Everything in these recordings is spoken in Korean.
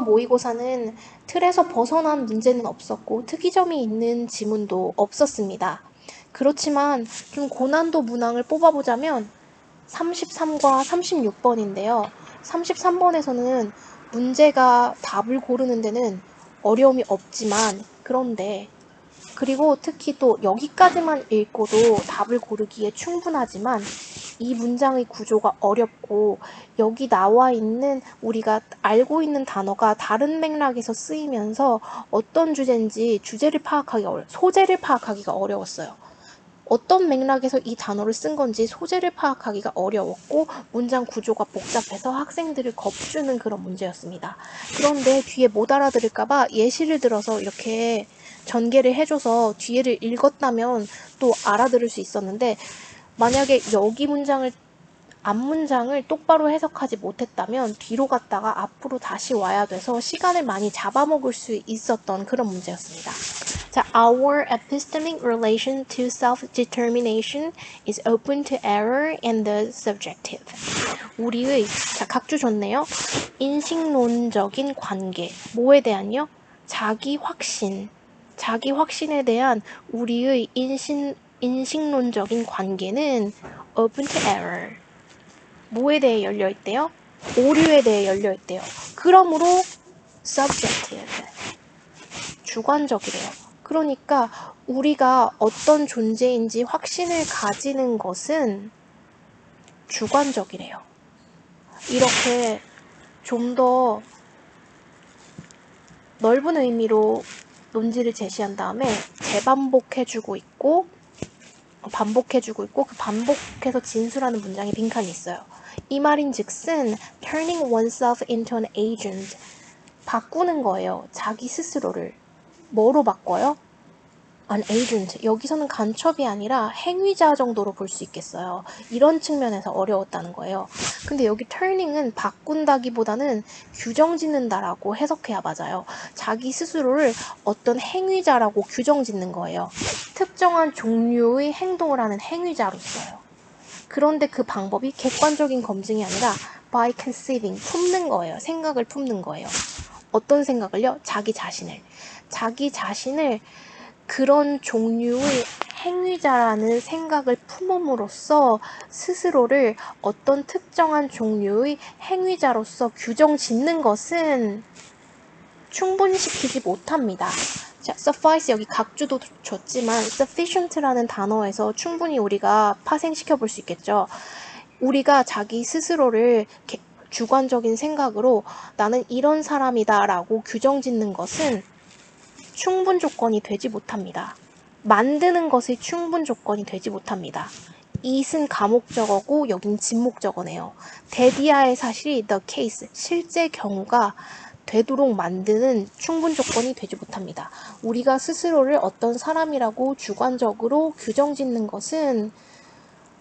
모의고사는 틀에서 벗어난 문제는 없었고 특이점이 있는 지문도 없었습니다. 그렇지만 좀 고난도 문항을 뽑아보자면 33과 36번인데요. 33번에서는 문제가 답을 고르는 데는 어려움이 없지만 그리고 특히 또 여기까지만 읽고도 답을 고르기에 충분하지만 이 문장의 구조가 어렵고 여기 나와 있는 우리가 알고 있는 단어가 다른 맥락에서 쓰이면서 어떤 주제인지 소재를 파악하기가 어려웠어요. 어떤 맥락에서 이 단어를 쓴 건지 소재를 파악하기가 어려웠고 문장 구조가 복잡해서 학생들을 겁주는 그런 문제였습니다. 그런데 뒤에 못 알아들을까봐 예시를 들어서 이렇게 전개를 해줘서 뒤에를 읽었다면 또 알아들을 수 있었는데 만약에 여기 앞문장을 똑바로 해석하지 못했다면 뒤로 갔다가 앞으로 다시 와야 돼서 시간을 많이 잡아먹을 수 있었던 그런 문제였습니다. 자, our epistemic relation to self-determination is open to error and the subjective. 우리의, 자, 각주 좋네요. 인식론적인 관계. 뭐에 대한요? 자기 확신에 대한 우리의 인식론적인 관계는 open to error. 뭐에 대해 열려있대요? 오류에 대해 열려있대요. 그러므로 subjective. 주관적이래요. 그러니까 우리가 어떤 존재인지 확신을 가지는 것은 주관적이래요. 이렇게 좀 더 넓은 의미로 논지를 제시한 다음에 재반복해주고 있고 그 반복해서 진술하는 문장에 빈칸이 있어요. 이 말인즉슨 turning oneself into an agent, 바꾸는 거예요. 자기 스스로를. 뭐로 바꿔요? an agent. 여기서는 간첩이 아니라 행위자 정도로 볼 수 있겠어요. 이런 측면에서 어려웠다는 거예요. 근데 여기 turning은 바꾼다기보다는 규정 짓는다라고 해석해야 맞아요. 자기 스스로를 어떤 행위자라고 규정 짓는 거예요. 특정한 종류의 행동을 하는 행위자로서요. 그런데 그 방법이 객관적인 검증이 아니라 by conceiving, 품는 거예요. 생각을 품는 거예요. 어떤 생각을요? 자기 자신을 그런 종류의 행위자라는 생각을 품음으로써 스스로를 어떤 특정한 종류의 행위자로서 규정 짓는 것은 충분시키지 못합니다. 자, suffice 여기 각주도 줬지만 sufficient라는 단어에서 충분히 우리가 파생시켜 볼 수 있겠죠. 우리가 자기 스스로를 주관적인 생각으로 나는 이런 사람이다 라고 규정 짓는 것은 충분 조건이 되지 못합니다. 만드는 것의 충분 조건이 되지 못합니다. it은 가목적어고 여긴 진목적어네요. 대디아의 사실이 the case, 실제 경우가 되도록 만드는 충분 조건이 되지 못합니다. 우리가 스스로를 어떤 사람이라고 주관적으로 규정짓는 것은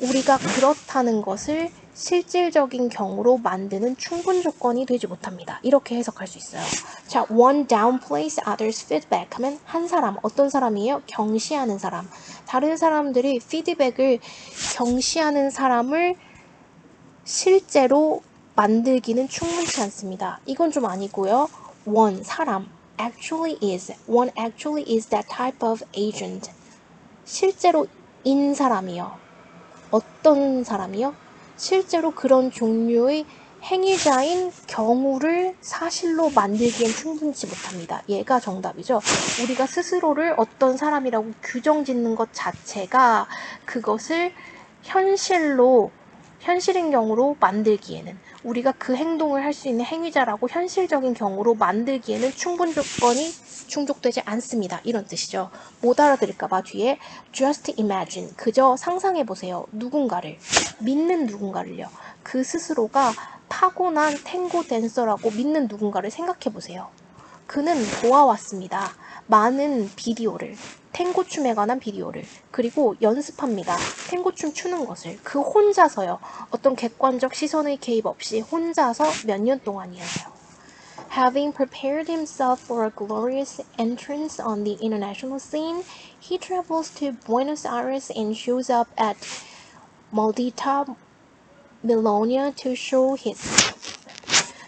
우리가 그렇다는 것을 실질적인 경우로 만드는 충분 조건이 되지 못합니다. 이렇게 해석할 수 있어요. 자, one downplays others' feedback 하면 한 사람, 어떤 사람이에요? 경시하는 사람. 다른 사람들이 피드백을 경시하는 사람을 실제로 만들기는 충분치 않습니다. 이건 좀 아니고요. one, 사람. one actually is that type of agent. 실제로 인 사람이요. 어떤 사람이요? 실제로 그런 종류의 행위자인 경우를 사실로 만들기엔 충분치 못합니다. 얘가 정답이죠. 우리가 스스로를 어떤 사람이라고 규정짓는 것 자체가 그것을 현실인 경우로 만들기에는 우리가 그 행동을 할 수 있는 행위자라고 현실적인 경우로 만들기에는 충분 조건이 충족되지 않습니다. 이런 뜻이죠. 못 알아들을까봐 뒤에 just imagine, 그저 상상해보세요. 믿는 누군가를요. 그 스스로가 타고난 탱고 댄서라고 믿는 누군가를 생각해보세요. 그는 보아왔습니다. 많은 비디오를, 탱고춤에 관한 비디오를. 그리고 연습합니다. 탱고춤 추는 것을. 그 혼자서요. 어떤 객관적 시선의 개입 없이 혼자서 몇 년 동안이었어요. Having prepared himself for a glorious entrance on the international scene, he travels to Buenos Aires and shows up at Maldita Milonia to show his.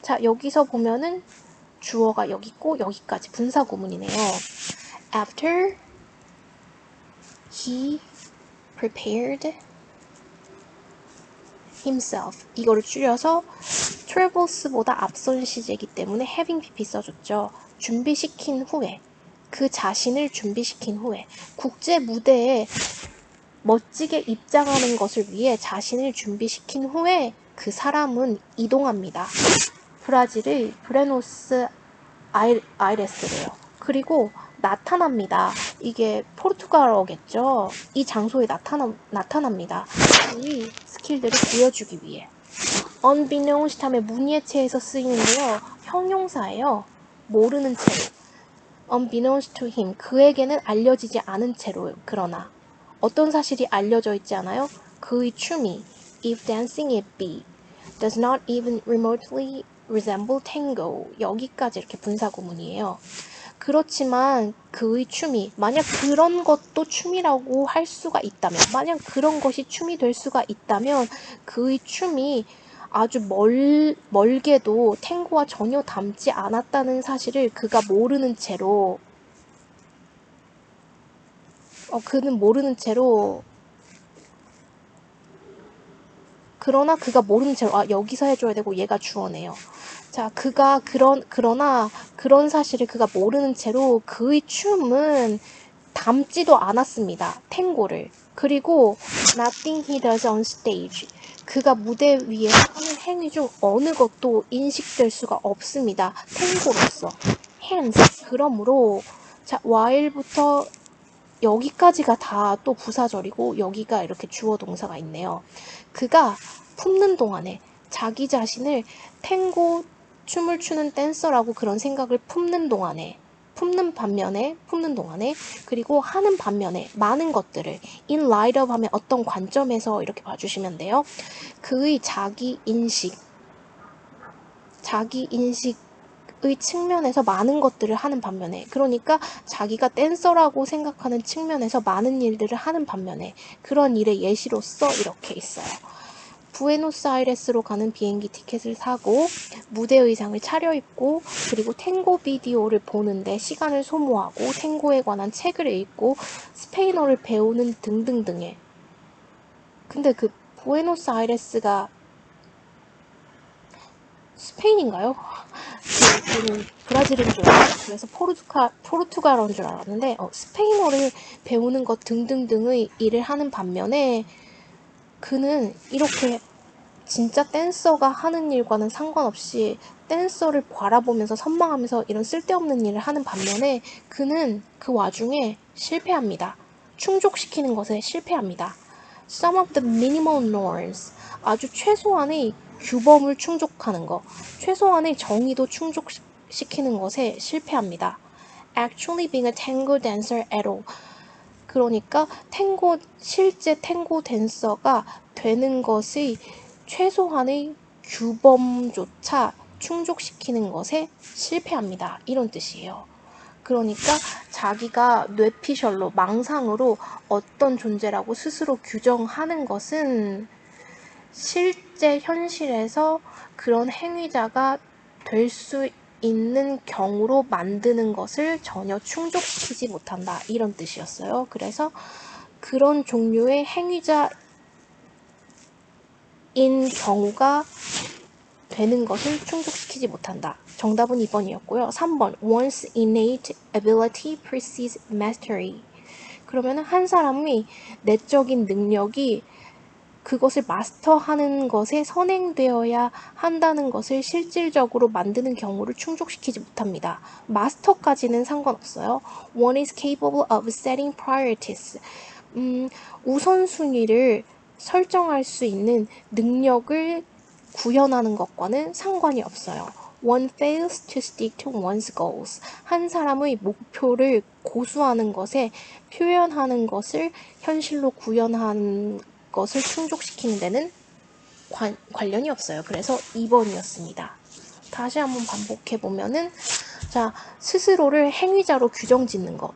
자, 여기서 보면은 주어가 여기 있고 여기까지 분사 구문이네요. After he prepared himself. 이거를 줄여서 travels보다 앞선 시제이기 때문에 having pp 써줬죠. 준비시킨 후에, 그 자신을 준비시킨 후에, 국제 무대에 멋지게 입장하는 것을 위해 자신을 준비시킨 후에 그 사람은 이동합니다. 브라질의 부에노스 아이레스래요. 그리고 나타납니다. 이게 포르투갈어겠죠. 이 장소에 나타납니다. 이 스킬들을 보여주기 위해. unbeknownst 하면 문예체에서 쓰이는데요. 형용사예요. 모르는 채로. unbeknownst to him. 그에게는 알려지지 않은 채로. 그러나 어떤 사실이 알려져 있지 않아요? 그의 춤이 if dancing it be does not even remotely resemble tango. 여기까지 이렇게 분사 구문이에요. 그렇지만 그의 춤이 만약 그런 것도 춤이라고 할 수가 있다면, 만약 그런 것이 춤이 될 수가 있다면 그의 춤이 아주 멀게도 탱고와 전혀 닮지 않았다는 사실을 그가 모르는 채로 그는 모르는 채로 그러나 그가 모르는 채로 여기서 해줘야 되고 얘가 주어네요. 자, 그가 그러나 그런 사실을 그가 모르는 채로 그의 춤은 닮지도 않았습니다. 탱고를. 그리고 nothing he does on stage. 그가 무대 위에 하는 행위 중 어느 것도 인식될 수가 없습니다. 탱고로서. hence. 그러므로 자, while부터 여기까지가 다 또 부사절이고 여기가 이렇게 주어 동사가 있네요. 그가 품는 동안에 자기 자신을 탱고 춤을 추는 댄서라고 그런 생각을 품는 동안에 그리고 하는 반면에 많은 것들을 in light of 하면 어떤 관점에서 이렇게 봐주시면 돼요. 그의 자기 인식의 측면에서 많은 것들을 하는 반면에, 그러니까 자기가 댄서라고 생각하는 측면에서 많은 일들을 하는 반면에 그런 일의 예시로서 이렇게 있어요. 부에노스아이레스로 가는 비행기 티켓을 사고 무대 의상을 차려입고 그리고 탱고 비디오를 보는데 시간을 소모하고 탱고에 관한 책을 읽고 스페인어를 배우는 등등등의. 근데 그 부에노스아이레스가 스페인인가요? 저는 브라질인 줄 알았어요. 그래서 포르투갈어인 줄 알았는데 스페인어를 배우는 것 등등등의 일을 하는 반면에 그는 이렇게 진짜 댄서가 하는 일과는 상관없이 댄서를 바라보면서 선망하면서 이런 쓸데없는 일을 하는 반면에 그는 그 와중에 실패합니다. 충족시키는 것에 실패합니다. Some of the minimal norms. 아주 최소한의 규범을 충족하는 것, 최소한의 정의도 충족시키는 것에 실패합니다. Actually being a tango dancer at all. 그러니까 실제 탱고 댄서가 되는 것의 최소한의 규범조차 충족시키는 것에 실패합니다. 이런 뜻이에요. 그러니까 자기가 뇌피셜로, 망상으로 어떤 존재라고 스스로 규정하는 것은 실제 현실에서 그런 행위자가 될 수 있는 경우로 만드는 것을 전혀 충족시키지 못한다. 이런 뜻이었어요. 그래서 그런 종류의 행위자인 경우가 되는 것을 충족시키지 못한다. 정답은 2번이었고요. 3번. One's innate ability precedes mastery. 그러면 한 사람이 내적인 능력이 그것을 마스터하는 것에 선행되어야 한다는 것을 실질적으로 만드는 경우를 충족시키지 못합니다. 마스터까지는 상관없어요. One is capable of setting priorities. 우선순위를 설정할 수 있는 능력을 구현하는 것과는 상관이 없어요. One fails to stick to one's goals. 한 사람의 목표를 고수하는 것에 표현하는 것을 현실로 구현하는 것을 충족시키는 데는 관련이 없어요. 그래서 2번이었습니다. 다시 한번 반복해 보면은 자, 스스로를 행위자로 규정 짓는 것.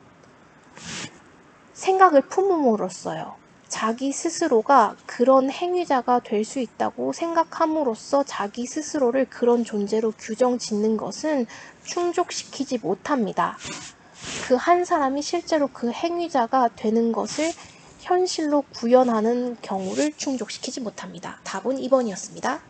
생각을 품음으로써요. 자기 스스로가 그런 행위자가 될 수 있다고 생각함으로써 자기 스스로를 그런 존재로 규정 짓는 것은 충족시키지 못합니다. 그 한 사람이 실제로 그 행위자가 되는 것을 현실로 구현하는 경우를 충족시키지 못합니다. 답은 2번이었습니다.